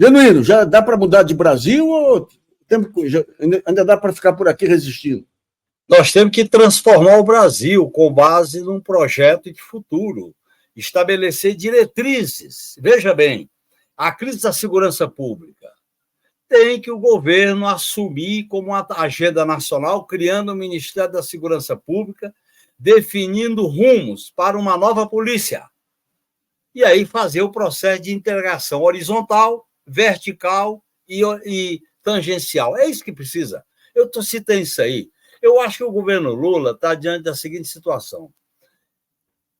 Genuíno, já dá para mudar de Brasil ou ainda dá para ficar por aqui resistindo? Nós temos que transformar o Brasil com base num projeto de futuro, estabelecer diretrizes. Veja bem, a crise da segurança pública tem que o governo assumir como uma agenda nacional, criando o Ministério da Segurança Pública, definindo rumos para uma nova polícia. E aí fazer o processo de integração horizontal, vertical e tangencial. É isso que precisa. Eu estou citando isso aí. Eu acho que o governo Lula está diante da seguinte situação.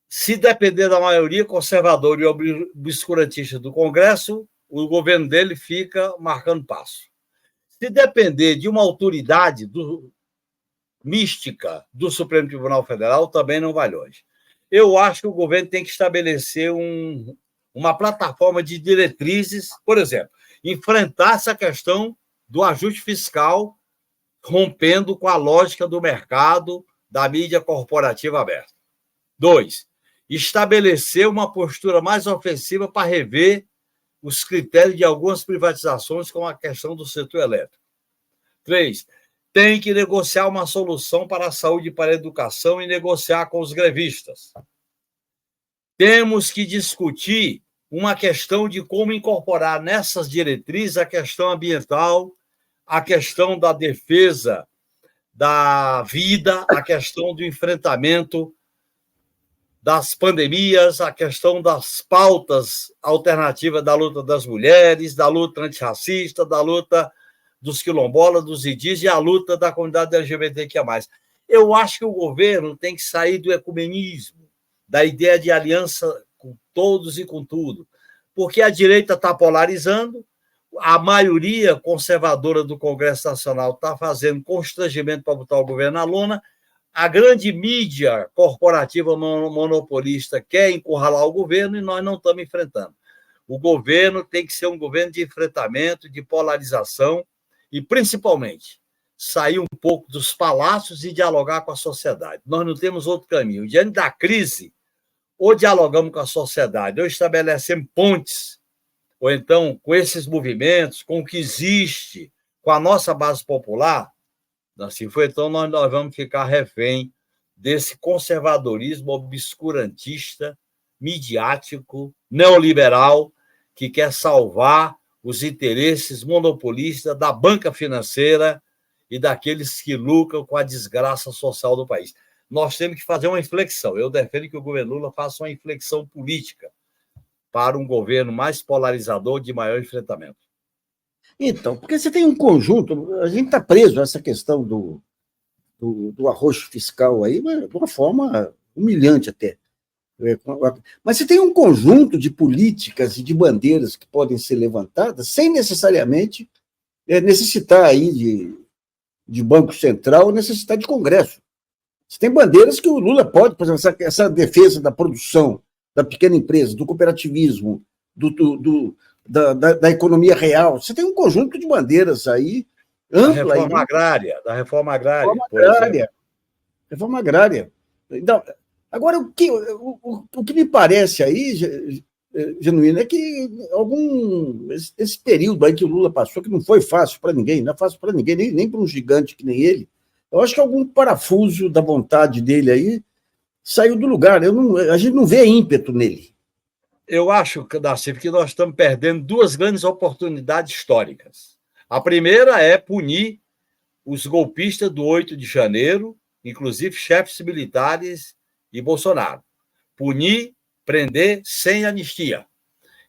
Se depender da maioria conservadora e obscurantista do Congresso, o governo dele fica marcando passo. Se depender de uma autoridade mística do Supremo Tribunal Federal, também não vai longe. Eu acho que o governo tem que estabelecer uma plataforma de diretrizes, por exemplo, enfrentar essa questão do ajuste fiscal, rompendo com a lógica do mercado da mídia corporativa aberta. 2, estabelecer uma postura mais ofensiva para rever os critérios de algumas privatizações, como a questão do setor elétrico. 3, tem que negociar uma solução para a saúde e para a educação e negociar com os grevistas. Temos que discutir uma questão de como incorporar nessas diretrizes a questão ambiental, a questão da defesa da vida, a questão do enfrentamento das pandemias, a questão das pautas alternativas da luta das mulheres, da luta antirracista, da luta dos quilombolas, dos indígenas e a luta da comunidade LGBTQIA+. Eu acho que o governo tem que sair do ecumenismo, da ideia de aliança com todos e com tudo, porque a direita está polarizando, a maioria conservadora do Congresso Nacional está fazendo constrangimento para botar o governo na lona, a grande mídia corporativa monopolista quer encurralar o governo e nós não estamos enfrentando. O governo tem que ser um governo de enfrentamento, de polarização e, principalmente, sair um pouco dos palácios e dialogar com a sociedade. Nós não temos outro caminho. Diante da crise, ou dialogamos com a sociedade, ou estabelecemos pontes, ou então com esses movimentos, com o que existe, com a nossa base popular, assim foi, então nós vamos ficar refém desse conservadorismo obscurantista, midiático, neoliberal, que quer salvar os interesses monopolistas da banca financeira e daqueles que lucram com a desgraça social do país. Nós temos que fazer uma inflexão. Eu defendo que o governo Lula faça uma inflexão política para um governo mais polarizador, de maior enfrentamento. Então, porque você tem um conjunto, a gente está preso a essa questão do arroxo fiscal aí, de uma forma humilhante até. Mas você tem um conjunto de políticas e de bandeiras que podem ser levantadas sem necessariamente necessitar aí de Banco Central ou necessitar de Congresso. Você tem bandeiras que o Lula pode, por exemplo, essa defesa da produção, da pequena empresa, do cooperativismo, da economia real. Você tem um conjunto de bandeiras aí ampla. Da reforma agrária. Reforma agrária. Então, agora, o que me parece aí, Genuíno, é que esse período aí que o Lula passou, que não foi fácil para ninguém, não é fácil para ninguém, nem para um gigante que nem ele, eu acho que algum parafuso da vontade dele aí saiu do lugar. A gente não vê ímpeto nele. Eu acho, Nassif, que nós estamos perdendo duas grandes oportunidades históricas. A primeira é punir os golpistas do 8 de janeiro, inclusive chefes militares e Bolsonaro. Punir, prender, sem anistia.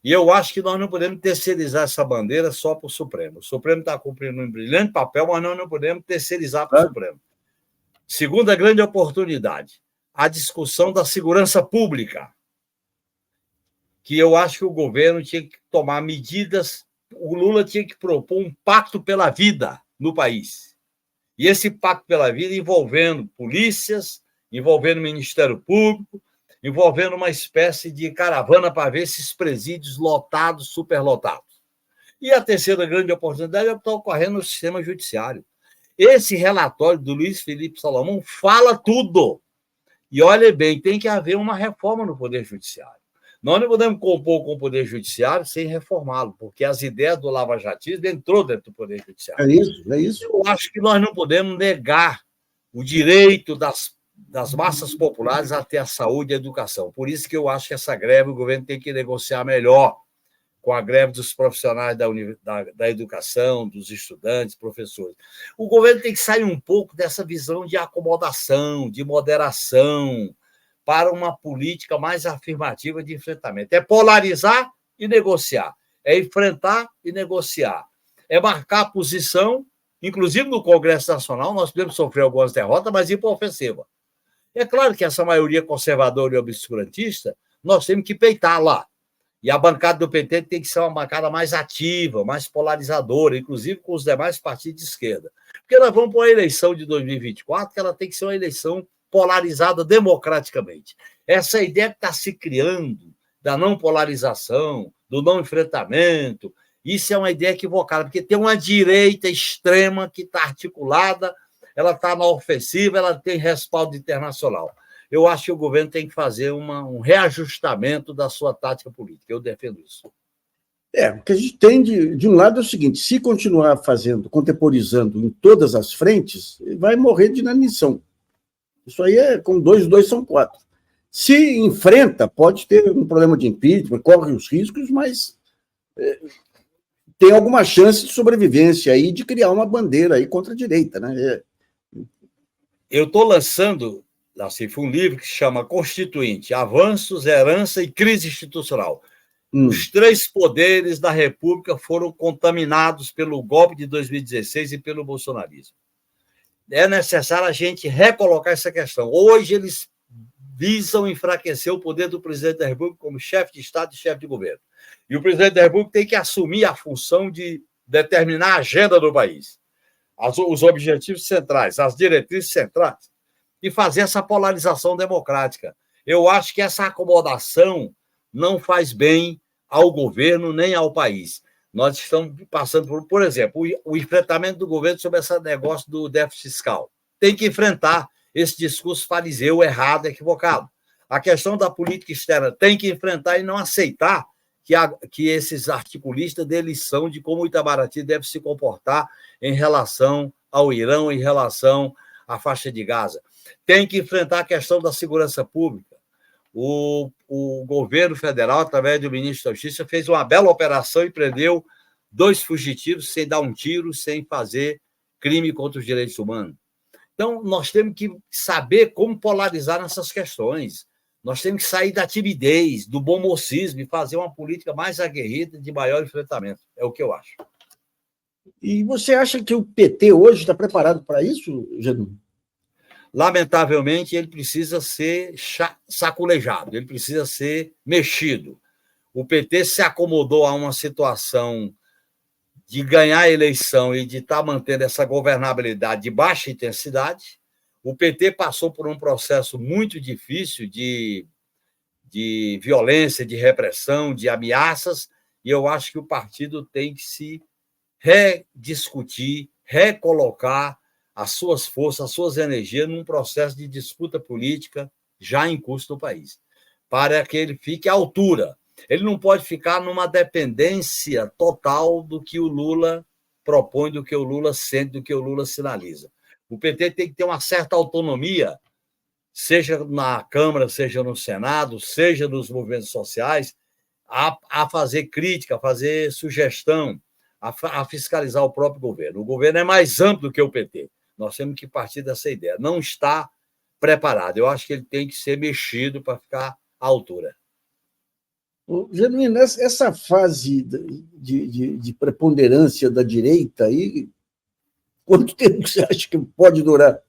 E eu acho que nós não podemos terceirizar essa bandeira só para o Supremo. O Supremo está cumprindo um brilhante papel, mas nós não podemos terceirizar para o Supremo. Segunda grande oportunidade, a discussão da segurança pública, que eu acho que o governo tinha que tomar medidas, o Lula tinha que propor um pacto pela vida no país. E esse pacto pela vida envolvendo polícias, envolvendo o Ministério Público, envolvendo uma espécie de caravana para ver esses presídios lotados, superlotados. E a terceira grande oportunidade é o que está ocorrendo no sistema judiciário. Esse relatório do Luiz Felipe Salomão fala tudo. E olha bem, tem que haver uma reforma no Poder Judiciário. Nós não podemos compor com o Poder Judiciário sem reformá-lo, porque as ideias do lavajatismo entrou dentro do Poder Judiciário. É isso, é isso. Eu acho que nós não podemos negar o direito das massas populares a ter a saúde e a educação. Por isso que eu acho que essa greve o governo tem que negociar melhor com a greve dos profissionais da educação, dos estudantes, professores. O governo tem que sair um pouco dessa visão de acomodação, de moderação, para uma política mais afirmativa de enfrentamento. É polarizar e negociar, é enfrentar e negociar, é marcar posição, inclusive no Congresso Nacional, nós podemos sofrer algumas derrotas, mas ir para a ofensiva. É claro que essa maioria conservadora e obscurantista, nós temos que peitar lá. E a bancada do PT tem que ser uma bancada mais ativa, mais polarizadora, inclusive com os demais partidos de esquerda. Porque nós vamos para uma eleição de 2024, que ela tem que ser uma eleição polarizada democraticamente. Essa ideia que está se criando da não polarização, do não enfrentamento, isso é uma ideia equivocada, porque tem uma direita extrema que está articulada, ela está na ofensiva, ela tem respaldo internacional. Eu acho que o governo tem que fazer um reajustamento da sua tática política. Eu defendo isso. O que a gente tem de um lado é o seguinte: se continuar contemporizando em todas as frentes, vai morrer de inanição. Isso aí é com 2 são 4. Se enfrenta, pode ter um problema de impeachment, corre os riscos, mas tem alguma chance de sobrevivência aí, de criar uma bandeira aí contra a direita, né? Eu estou lançando, Nassif, um livro que se chama Constituinte: Avanços, Herança e Crise Institucional. Os 3 poderes da República foram contaminados pelo golpe de 2016 e pelo bolsonarismo. É necessário a gente recolocar essa questão. Hoje eles visam enfraquecer o poder do presidente da República como chefe de Estado e chefe de governo. E o presidente da República tem que assumir a função de determinar a agenda do país, os objetivos centrais, as diretrizes centrais, e fazer essa polarização democrática. Eu acho que essa acomodação não faz bem ao governo nem ao país. Nós estamos passando por exemplo, o enfrentamento do governo sobre esse negócio do déficit fiscal. Tem que enfrentar esse discurso fariseu errado, equivocado. A questão da política externa tem que enfrentar e não aceitar que esses articulistas dê lição de como o Itamaraty deve se comportar em relação ao Irã, em relação à faixa de Gaza. Tem que enfrentar a questão da segurança pública. O governo federal, através do ministro da Justiça, fez uma bela operação e prendeu 2 fugitivos sem dar um tiro, sem fazer crime contra os direitos humanos. Então, nós temos que saber como polarizar nessas questões. Nós temos que sair da timidez, do bom mocismo e fazer uma política mais aguerrida, de maior enfrentamento. É o que eu acho. E você acha que o PT hoje está preparado para isso, Genuíno? Lamentavelmente, ele precisa ser saculejado, ele precisa ser mexido. O PT se acomodou a uma situação de ganhar a eleição e de estar mantendo essa governabilidade de baixa intensidade. O PT passou por um processo muito difícil de violência, de repressão, de ameaças, e eu acho que o partido tem que se rediscutir, recolocar as suas forças, as suas energias num processo de disputa política já em curso no país, para que ele fique à altura. Ele não pode ficar numa dependência total do que o Lula propõe, do que o Lula sente, do que o Lula sinaliza. O PT tem que ter uma certa autonomia, seja na Câmara, seja no Senado, seja nos movimentos sociais, a fazer crítica, a fazer sugestão, a fiscalizar o próprio governo. O governo é mais amplo do que o PT. Nós temos que partir dessa ideia. Não está preparado. Eu acho que ele tem que ser mexido para ficar à altura. Genuíno, essa fase de preponderância da direita aí, quanto tempo você acha que pode durar?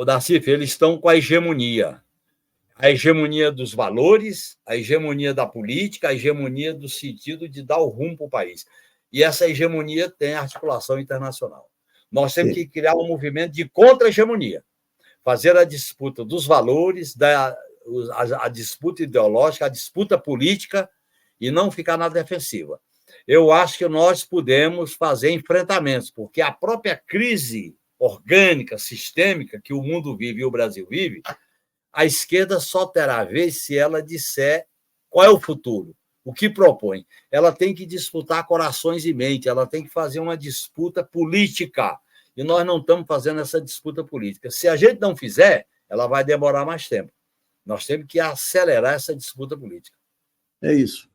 Nassif, eles estão com a hegemonia dos valores, a hegemonia da política, a hegemonia do sentido de dar o rumo para o país. E essa hegemonia tem articulação internacional. Nós temos que criar um movimento de contra-hegemonia, fazer a disputa dos valores, a disputa ideológica, a disputa política, e não ficar na defensiva. Eu acho que nós podemos fazer enfrentamentos, porque a própria crise orgânica, sistêmica que o mundo vive e o Brasil vive, a esquerda só terá vez se ela disser Qual é o futuro? O que propõe? Ela tem que disputar corações e mente, ela tem que fazer uma disputa política. E nós não estamos fazendo essa disputa política. Se a gente não fizer, ela vai demorar mais tempo. Nós temos que acelerar essa disputa política. É isso.